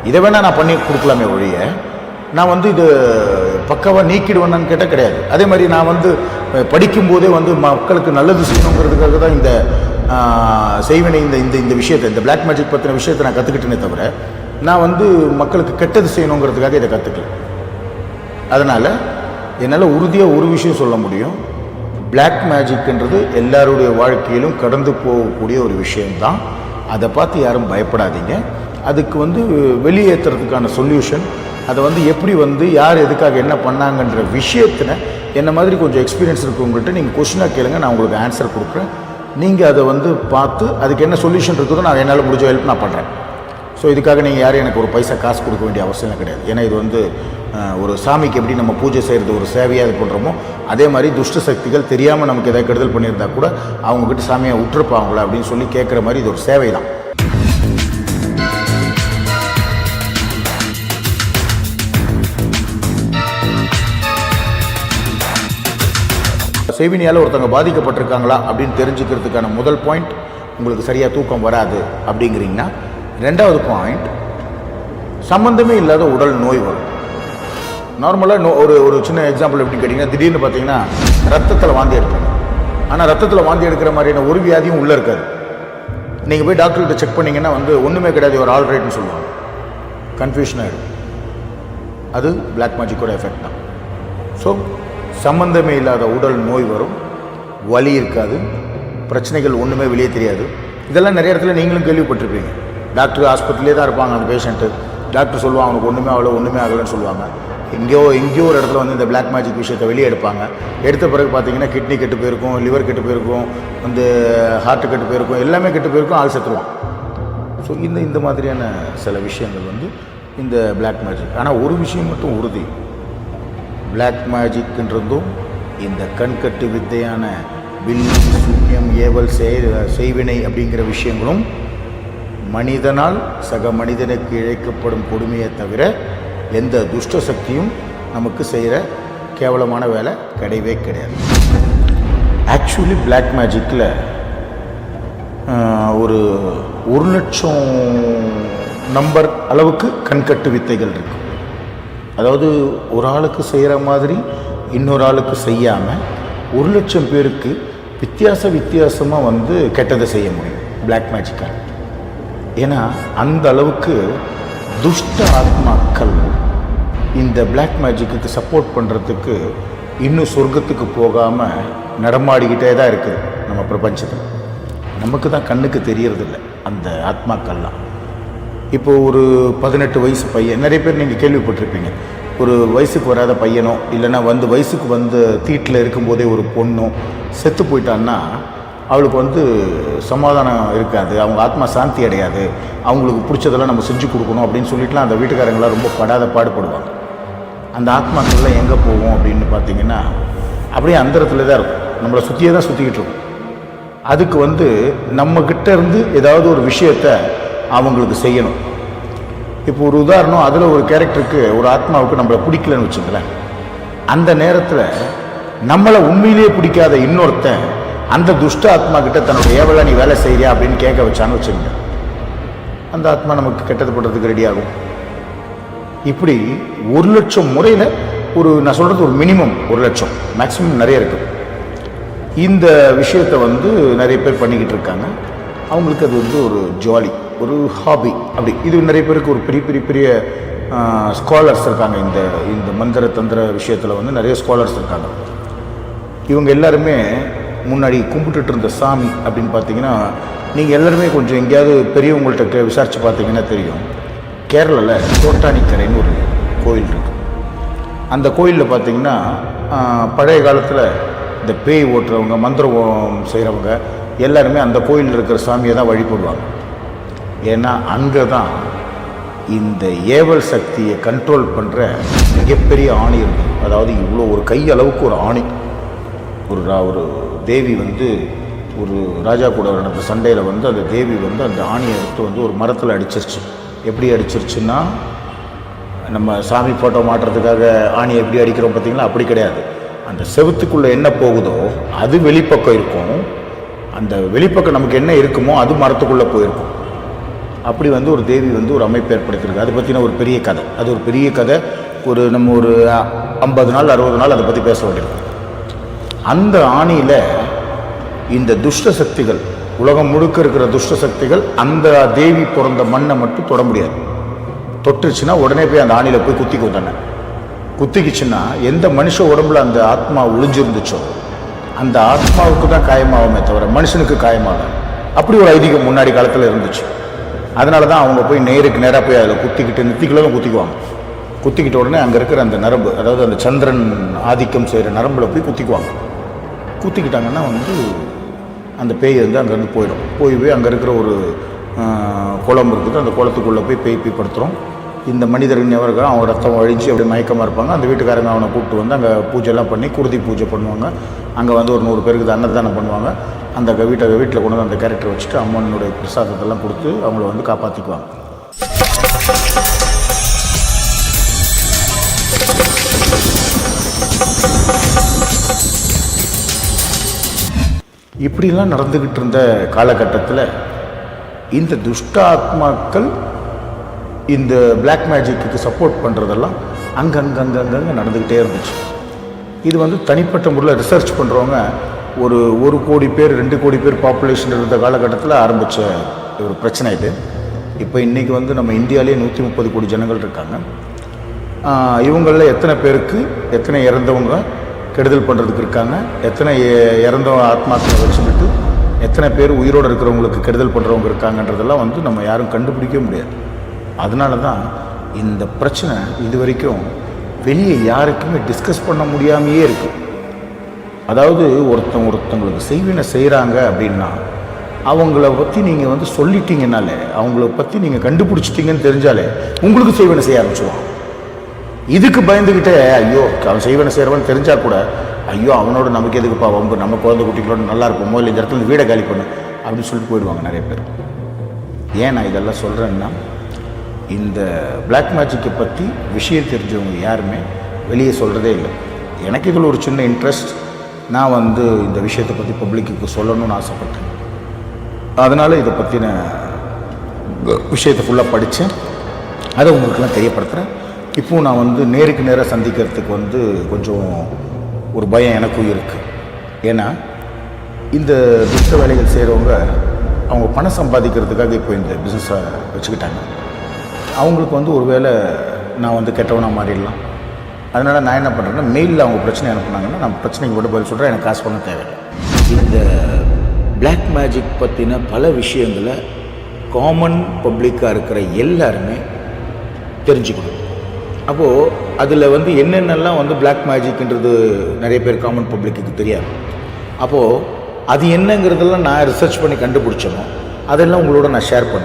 இதை வேணால் நான் பண்ணி கொடுக்கலாமே ஒழிய நான் வந்து இது பக்காவாக நீக்கிடுவேன்னு கேட்டால் கிடையாது. அதே மாதிரி நான் வந்து படிக்கும்போதே வந்து மக்களுக்கு நல்லது செய்யணுங்கிறதுக்காக தான் இந்த செய்வினை இந்த இந்த இந்த விஷயத்தை, இந்த பிளாக் மேஜிக் பற்றின விஷயத்தை நான் கற்றுக்கிட்டேனே தவிர நான் வந்து மக்களுக்கு கெட்டது செய்யணுங்கிறதுக்காக இதை கற்றுக்கல. அதனால் என்னால் உறுதியாக ஒரு விஷயம் சொல்ல முடியும், பிளாக் மேஜிக்ன்றது எல்லாருடைய வாழ்க்கையிலும் கடந்து போகக்கூடிய ஒரு விஷயம்தான். அதை பார்த்து யாரும் பயப்படாதீங்க. அதுக்கு வந்து வெளியேற்றுறதுக்கான சொல்யூஷன், அதை வந்து எப்படி வந்து யார் எதுக்காக என்ன பண்ணாங்கன்ற விஷயத்தில் என்ன மாதிரி கொஞ்சம் எக்ஸ்பீரியன்ஸ் இருக்கவங்கள்ட்ட நீங்கள் கொஸ்டினாக கேளுங்க, நான் உங்களுக்கு ஆன்சர் கொடுக்குறேன். நீங்கள் அதை வந்து பார்த்து அதுக்கு என்ன சொல்யூஷன் இருக்குதோ நான் என்னால் முடிஞ்ச ஹெல்ப் நான் பண்ணுறேன். ஸோ இதுக்காக நீங்கள் யாரும் எனக்கு ஒரு பைசா காசு கொடுக்க வேண்டிய அவசியம் கிடையாது. ஏன்னா இது வந்து ஒரு சாமிக்கு எப்படி நம்ம பூஜை செய்கிறது ஒரு சேவையாக இது பண்ணுறோமோ அதே மாதிரி துஷ்ட சக்திகள் தெரியாமல் நமக்கு எதாவது கெடுதல் பண்ணியிருந்தா கூட அவங்கக்கிட்ட சாமியை விட்டுருப்பாங்களா அப்படின்னு சொல்லி கேட்குற மாதிரி இது ஒரு சேவை தான். செய்வினியால் ஒருத்தவங்க பாதிக்கப்பட்டிருக்காங்களா அப்படின்னு தெரிஞ்சுக்கிறதுக்கான முதல் பாயிண்ட், உங்களுக்கு சரியாக தூக்கம் வராது அப்படிங்கிறீங்கன்னா. ரெண்டாவது பாயிண்ட், சம்மந்தமே இல்லாத உடல் நோய் வரும். நார்மலாக ஒரு சின்ன எக்ஸாம்பிள் எப்படி கேட்டிங்கன்னா, திடீர்னு பார்த்தீங்கன்னா ரத்தத்தில் வாந்தி எடுப்பாங்க. ஆனால் ரத்தத்தில் வாந்தி எடுக்கிற மாதிரியான ஒரு வியாதியும் உள்ளே இருக்காது. நீங்கள் போய் டாக்டர்கிட்ட செக் பண்ணிங்கன்னா வந்து ஒன்றுமே கிடையாது, ஒரு ஆல்ரைட்னு சொல்லுவாங்க. கன்ஃபியூஷன் ஆகிடும். அது பிளாக் மேஜிக்கோட எஃபெக்ட் தான். ஸோ சம்பந்தமே இல்லாத உடல் நோய் வரும், வலி இருக்காது, பிரச்சனைகள் ஒன்றுமே வெளியே தெரியாது. இதெல்லாம் நிறைய இடத்துல நீங்களும் கேள்விப்பட்டிருப்பீங்க. டாக்டர் ஹாஸ்பிட்டலே தான் இருப்பாங்க அந்த பேஷண்ட்டு. டாக்டர் சொல்லுவாங்க அவனுக்கு ஒன்றுமே ஆகலை ஒன்றுமே ஆகலைன்னு சொல்லுவாங்க. எங்கேயோ ஒரு இடத்துல வந்து இந்த பிளாக் மேஜிக் விஷயத்தை வெளியே எடுப்பாங்க. எடுத்த பிறகு பார்த்தீங்கன்னா கிட்னி கெட்டு போயிருக்கும், லிவர் கெட்டு போயிருக்கும், வந்து ஹார்ட்டு கெட்டு போயிருக்கும், எல்லாமே கெட்டு போயிருக்கும், ஆள் செத்துருவான். ஸோ இந்த மாதிரியான சில விஷயங்கள் வந்து இந்த பிளாக் மேஜிக். ஆனால் ஒரு விஷயம் மட்டும் உறுதி, பிளாக் மேஜிக்ன்றதும் இந்த கண்கட்டு வித்தையான வில் சூன்யம் ஏவல் செய்வினை அப்படிங்கிற விஷயங்களும் மனிதனால் சக மனிதனுக்கு இழைக்கப்படும் கொடுமையை தவிர எந்த துஷ்ட சக்தியும் நமக்கு செய்கிற கேவலமான வேலை கிடையவே கிடையாது. ஆக்சுவலி பிளாக் மேஜிக்கில் ஒரு 1,00,000 நம்பர் அளவுக்கு கண்கட்டு வித்தைகள் இருக்குது. அதாவது ஒரு ஆளுக்கு செய்கிற மாதிரி இன்னொரு ஆளுக்கு செய்யாமல் 1,00,000 பேருக்கு வித்தியாசமாக வந்து கெட்டதை செய்ய முடியும் பிளாக் மேஜிக்காக. ஏன்னா அந்த அளவுக்கு துஷ்ட ஆத்மாக்கள் இந்த பிளாக் மேஜிக்கு சப்போர்ட் பண்ணுறதுக்கு இன்னும் சொர்க்கத்துக்கு போகாமல் நடமாடிக்கிட்டே தான் இருக்குது நம்ம பிரபஞ்சத்தில். நமக்கு தான் கண்ணுக்கு தெரியறதில்லை அந்த ஆத்மாக்கள்லாம். இப்போது ஒரு 18 வயசு பையன், நிறைய பேர் நீங்கள் கேள்விப்பட்டிருப்பீங்க, ஒரு வயசுக்கு வராத பையனோ இல்லைன்னா வயசுக்கு வந்து தீட்டில் இருக்கும்போதே ஒரு பொண்ணோ செத்து போயிட்டான்னா அவளுக்கு வந்து சமாதானம் இருக்காது, அவங்க ஆத்மா சாந்தி அடையாது, அவங்களுக்கு பிடிச்சதெல்லாம் நம்ம செஞ்சு கொடுக்கணும் அப்படின்னு சொல்லிட்டுலாம் அந்த வீட்டுக்காரங்களாம் ரொம்ப பாடுபடுவாங்க. அந்த ஆத்மாக்கள்லாம் எங்கே போகும் அப்படின்னு பார்த்தீங்கன்னா அப்படியே அந்தரத்தில் தான் இருக்கும், நம்மளை சுற்றியே தான் சுற்றிக்கிட்டு இருக்கும். அதுக்கு வந்து நம்மக்கிட்ட இருந்து ஏதாவது ஒரு விஷயத்தை அவங்களுக்கு செய்யணும். இப்போ ஒரு உதாரணம், அதில் ஒரு கேரக்டருக்கு ஒரு ஆத்மாவுக்கு நம்மளை பிடிக்கலன்னு வச்சுங்களேன். அந்த நேரத்தில் நம்மளை உண்மையிலேயே பிடிக்காத இன்னொருத்தன் அந்த துஷ்ட ஆத்மா கிட்ட தன்னோட ஏவலா நீ வேலை செய்யறியா அப்படின்னு கேட்க வச்சான்னு வச்சுங்க, அந்த ஆத்மா நமக்கு கெட்டது பண்ணுறதுக்கு ரெடி ஆகும். இப்படி 1,00,000 முறையில் நான் சொல்கிறது ஒரு மினிமம் 1,00,000, மேக்ஸிமம் நிறைய இருக்குது. இந்த விஷயத்தை வந்து நிறைய பேர் பண்ணிக்கிட்டு இருக்காங்க. அவங்களுக்கு அது வந்து ஒரு ஜாலி, ஒரு ஹாபி அப்படி. இது நிறைய பேருக்கு ஒரு பெரிய ஸ்காலர்ஸ் இருக்காங்க. இந்த மந்திர தந்திர விஷயத்தில் வந்து நிறைய ஸ்காலர்ஸ் இருக்காங்க. இவங்க எல்லாருமே முன்னாடி கும்பிட்டுட்டு இருந்த சாமி அப்படின்னு பார்த்தீங்கன்னா, நீங்கள் எல்லாருமே கொஞ்சம் எங்கேயாவது பெரியவங்கள்ட்ட விசாரித்து பார்த்தீங்கன்னா தெரியும், கேரளாவில் தோட்டானிக்கரைன்னு ஒரு கோயில் இருக்குது. அந்த கோயிலில் பார்த்தீங்கன்னா பழைய காலத்தில் இந்த பேய் ஓட்டுறவங்க மந்திரம் செய்கிறவங்க எல்லாருமே அந்த கோயிலில் இருக்கிற சாமியை தான் வழிபடுவாங்க. ஏன்னா அங்கே தான் இந்த ஏவல் சக்தியை கண்ட்ரோல் பண்ணுற மிகப்பெரிய ஆணி இருக்குது. அதாவது இவ்வளோ ஒரு கை அளவுக்கு ஒரு ஆணி, ஒரு தேவி வந்து ஒரு ராஜா கூட நடந்த சண்டையில் வந்து அந்த தேவி வந்து அந்த ஆணியை எடுத்து வந்து ஒரு மரத்தில் அடிச்சிருச்சு. எப்படி அடிச்சிருச்சுன்னா, நம்ம சாமி ஃபோட்டோ மாட்டுறதுக்காக ஆணியை எப்படி அடிக்கிறோம் பார்த்தீங்களா, அப்படி கிடையாது. அந்த செவுத்துக்குள்ளே என்ன போகுதோ அது வெளிப்பக்கம் இருக்கும், அந்த வெளிப்பக்கம் நமக்கு என்ன இருக்குமோ அது மரத்துக்குள்ளே போயிருக்கும். அப்படி வந்து ஒரு தேவி வந்து ஒரு அமைப்பு ஏற்படுத்தியிருக்கு. அதை பற்றின ஒரு பெரிய கதை, அது ஒரு பெரிய கதை. நம்ம ஒரு 50 நாள் 60 நாள் அதை பற்றி பேச வேண்டியிருக்கும். அந்த ஆணியில் இந்த துஷ்ட சக்திகள், உலகம் முழுக்க இருக்கிற துஷ்ட சக்திகள் அந்த தேவி பிறந்த மண்ணை மட்டும் தொட முடியாது. தொட்டுச்சுன்னா உடனே போய் அந்த ஆணியில் போய் குத்திக்கும். தானே குத்திக்குச்சுன்னா எந்த மனுஷ உடம்புல அந்த ஆத்மா ஒளிஞ்சிருந்துச்சோ அந்த ஆத்மாவுக்கு தான் காயமாகுமே தவிர மனுஷனுக்கு காயமாகும். அப்படி ஒரு ஐதீகம் முன்னாடி காலத்தில் இருந்துச்சு. அதனால தான் அவங்க போய் நேருக்கு நேராக போய் அதில் குத்திக்கிட்டு நெத்திக்குள்ளே குத்திக்குவாங்க. குத்திக்கிட்ட உடனே அங்கே இருக்கிற அந்த நரம்பு, அதாவது அந்த சந்திரன் ஆதிக்கம் செய்கிற நரம்பில் போய் குத்திக்குவாங்க. குத்திக்கிட்டாங்கன்னா வந்து அந்த பேய் வந்து அங்கேருந்து போய் அங்கே இருக்கிற ஒரு குளம் இருக்குது. அந்த குளத்துக்குள்ளே போய் பேய் படுத்துகிறோம். இந்த மனிதர்கள் எவர்கள் அவங்க ரத்தம் வழித்து அப்படியே மயக்கமாக இருப்பாங்க. அந்த வீட்டுக்காரங்க அவனை கூப்பிட்டு வந்து அங்கே பூஜைலாம் பண்ணி குருதி பூஜை பண்ணுவாங்க. அங்கே வந்து ஒரு 100 பேருக்கு அன்னதானம் பண்ணுவாங்க. அந்த வீட்டில் கொண்டு வந்து அந்த கேரக்டர் வச்சுட்டு அம்மனுடைய பிரசாதத்தெல்லாம் கொடுத்து அவங்கள வந்து காப்பாற்றிக்குவாங்க. இப்படிலாம் நடந்துக்கிட்டு இருந்த காலகட்டத்தில் இந்த துஷ்ட ஆத்மாக்கள் இந்த பிளாக் மேஜிக்கு சப்போர்ட் பண்ணுறதெல்லாம் அங்கங்கே நடந்துக்கிட்டே இருந்துச்சு. இது வந்து தனிப்பட்ட முறையில் ரிசர்ச் பண்ணுறவங்க ஒரு 1 கோடி பேர் 2 கோடி பேர் பாப்புலேஷன் இருந்த காலகட்டத்தில் ஆரம்பித்த ஒரு பிரச்சனை இது. இப்போ இன்றைக்கி வந்து நம்ம இந்தியாவிலே 130 கோடி ஜனங்கள் இருக்காங்க. இவங்களில் எத்தனை பேருக்கு எத்தனை இறந்தவங்க கெடுதல் பண்ணுறதுக்கு இருக்காங்க, எத்தனை இறந்த ஆத்மாக்களை வச்சுக்கிட்டு எத்தனை பேர் உயிரோடு இருக்கிறவங்களுக்கு கெடுதல் பண்ணுறவங்க இருக்காங்கன்றதெல்லாம் வந்து நம்ம யாரும் கண்டுபிடிக்க முடியாது. அதனால தான் இந்த பிரச்சனை இது வரைக்கும் வெளியே யாருக்குமே டிஸ்கஸ் பண்ண முடியாமையே இருக்குது. அதாவது ஒருத்தங்களுக்கு செய்வினை செய்கிறாங்க அப்படின்னா அவங்கள பற்றி நீங்கள் வந்து சொல்லிட்டீங்கன்னாலே, அவங்கள பற்றி நீங்கள் கண்டுபிடிச்சிட்டிங்கன்னு தெரிஞ்சாலே உங்களுக்கு செய்வினை செய்ய ஆரம்பிச்சுடுவான். இதுக்கு பயந்துக்கிட்டே ஐயோ அவன் செய்வனை செய்கிறவன் தெரிஞ்சால் கூட ஐயோ அவனோட நமக்கு எதுக்குப்பா வம்பு, நம்ம குழந்தை குட்டிகளோட நல்லா இருப்போம், முதல்ல இந்த இடத்துல வீடை காலி பண்ணு அப்படின்னு சொல்லிட்டு போயிடுவாங்க நிறைய பேர். ஏன் நான் இதெல்லாம் சொல்கிறேன்னா, இந்த பிளாக் மேஜிக்கை பற்றி விஷயம் தெரிஞ்சவங்க யாருமே வெளியே சொல்கிறதே இல்லை. எனக்கு இதில் ஒரு சின்ன இன்ட்ரெஸ்ட். நான் வந்து இந்த விஷயத்தை பற்றி பப்ளிக்கு சொல்லணும்னு ஆசைப்பட்டேன். அதனால் இதை பற்றின விஷயத்தை ஃபுல்லாக படித்தேன், அதை உங்களுக்கெல்லாம் தெரியப்படுத்துகிறேன். இப்போது நான் வந்து நேருக்கு நேராக சந்திக்கிறதுக்கு வந்து கொஞ்சம் ஒரு பயம் எனக்கும் இருக்குது. ஏன்னா இந்த துஷ்ட வேலைகள் செய்கிறவங்க அவங்க பணம் சம்பாதிக்கிறதுக்காக இப்போ இந்த பிஸ்னஸை வச்சுக்கிட்டாங்க. அவங்களுக்கு வந்து ஒரு வேளை நான் வந்து கெட்டவனாக மாறிடலாம். அதனால் நான் என்ன பண்ணுறேன்னா, மெயிலில் அவங்க பிரச்சனை அனுப்புனாங்கன்னா நான் பிரச்சனைக்கு மட்டும் பதில் சொல்கிறேன், எனக்கு காசு பண்ண தேவையில்லை. இந்த பிளாக் மேஜிக் பற்றின பல விஷயங்களை காமன் பப்ளிக்காக இருக்கிற எல்லாருமே தெரிஞ்சுக்கணும். அப்போது அதில் வந்து என்னென்னலாம் வந்து பிளாக் மேஜிக்ன்றது நிறைய பேர் காமன் பப்ளிக்கு தெரியாது. அப்போது அது என்னங்கிறதெல்லாம் நான் ரிசர்ச் பண்ணி கண்டுபிடிச்சனோ அதெல்லாம் உங்களோட நான் ஷேர் பண்ணேன்.